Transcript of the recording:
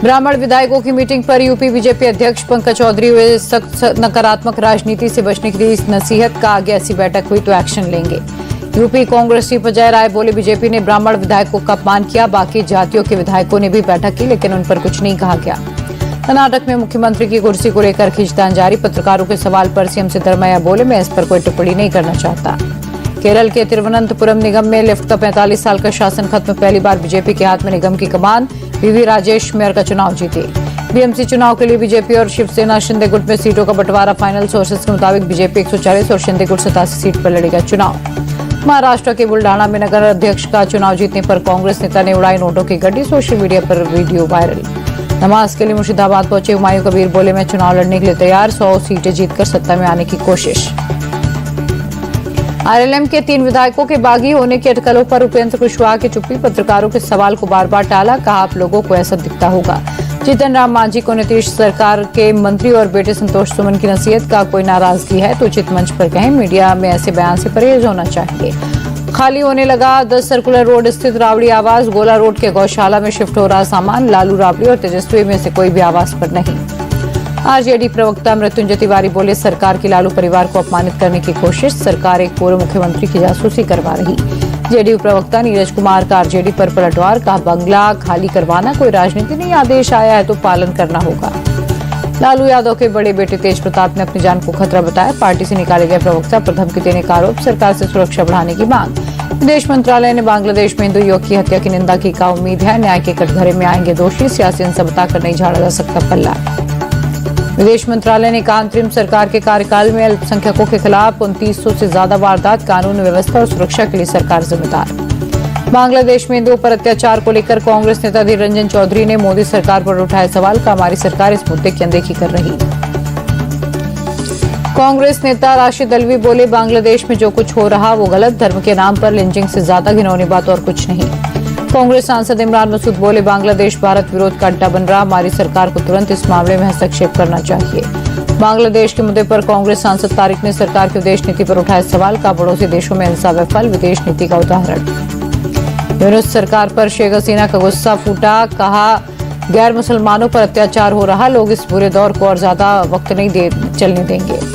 ब्राह्मण विधायकों की मीटिंग पर यूपी बीजेपी अध्यक्ष पंकज चौधरी हुए सख्त नकारात्मक राजनीति से बचने के लिए नसीहत का आगे ऐसी बैठक हुई तो एक्शन लेंगे। यूपी कांग्रेस चीफ अजय राय बोले, बीजेपी ने ब्राह्मण विधायकों का अपमान किया, बाकी जातियों के विधायकों ने भी बैठक की लेकिन उन पर कुछ नहीं कहा गया। कर्नाटक में मुख्यमंत्री की कुर्सी को लेकर खींचतान जारी, पत्रकारों के सवाल पर सीएम सिद्धरमैया बोले, मैं इस पर कोई टिप्पणी नहीं करना चाहता। केरल के तिरुवनंतपुरम निगम में लिफ्ट का 45 साल का शासन खत्म, पहली बार बीजेपी के हाथ में निगम की कमान, वीवी राजेश मेयर का चुनाव जीते। बीएमसी चुनाव के लिए बीजेपी और शिवसेना शिंदे गुट में सीटों का बंटवारा फाइनल, सोर्सेस के मुताबिक बीजेपी 140 और शिंदे गुट 87 सीट पर लड़ेगा चुनाव। महाराष्ट्र के बुल्ढाना में नगर अध्यक्ष का चुनाव जीतने पर कांग्रेस नेता ने उड़ाई नोटों की गड्डी, सोशल मीडिया पर वीडियो वायरल। नमाज के लिए मुर्शिदाबाद पहुंचे हुमायूं कबीर बोले, मैं चुनाव लड़ने के लिए तैयार, 100 सीटें जीतकर सत्ता में आने की कोशिश। आरएलएम के 3 विधायकों के बागी होने की अटकलों पर उपेंद्र कुशवाहा की चुप्पी, पत्रकारों के सवाल को बार बार टाला, कहा आप लोगों को ऐसा दिखता होगा। जीतन राम मांझी को नीतीश सरकार के मंत्री और बेटे संतोष सुमन की नसीहत, का कोई नाराजगी है तो उचित मंच पर कहें, मीडिया में ऐसे बयान से परहेज होना चाहिए। खाली होने लगा 10 सर्कुलर रोड स्थित रावड़ी आवास, गोला रोड के गौशाला में शिफ्ट हो रहा सामान, लालू राबड़ी और तेजस्वी में से कोई भी आवास पर नहीं। आरजेडी प्रवक्ता मृत्युंजय तिवारी बोले, सरकार की लालू परिवार को अपमानित करने की कोशिश, सरकार एक पूर्व मुख्यमंत्री की जासूसी करवा रही। जेडीयू प्रवक्ता नीरज कुमार का आरजेडी पर पलटवार, कहा बंगला खाली करवाना कोई राजनीति नहीं, आदेश आया है तो पालन करना होगा। लालू यादव के बड़े बेटे तेज प्रताप ने अपनी जान को खतरा बताया, पार्टी से निकाले गए प्रवक्ता पर धमकी देने का आरोप, सरकार से सुरक्षा बढ़ाने की मांग। विदेश मंत्रालय ने बांग्लादेश में हिंदू युवक की हत्या की निंदा की, का उम्मीद है न्याय के कटघरे में आएंगे दोषी, सियासी हिंसा बताकर नहीं झाड़ा जा सकता पल्ला। विदेश मंत्रालय ने कहा, अंतरिम सरकार के कार्यकाल में अल्पसंख्यकों के खिलाफ 2900 से ज्यादा वारदात, कानून व्यवस्था और सुरक्षा के लिए सरकार जिम्मेदार। बांग्लादेश में हिंदुओं पर अत्याचार को लेकर कांग्रेस नेता अधीर रंजन चौधरी ने मोदी सरकार पर उठाए सवाल, का हमारी सरकार इस मुद्दे की अनदेखी कर रही। कांग्रेस नेता राशिद अल्वी बोले, बांग्लादेश में जो कुछ हो रहा वो गलत, धर्म के नाम पर लिंचिंग से ज्यादा घिनौनी बात और कुछ नहीं। कांग्रेस सांसद इमरान मसूद बोले, बांग्लादेश भारत विरोध का अड्डा बन रहा, हमारी सरकार को तुरंत इस मामले में हस्तक्षेप करना चाहिए। बांग्लादेश के मुद्दे पर कांग्रेस सांसद तारिक ने सरकार की विदेश नीति पर उठाया सवाल, का पड़ोसी देशों में हिंसा विफल, विदेश नीति का उदाहरण। यूनुस सरकार पर शेख हसीना का गुस्सा फूटा, कहा गैर मुसलमानों पर अत्याचार हो रहा, लोग इस बुरे दौर को और ज्यादा वक्त नहीं चलने देंगे।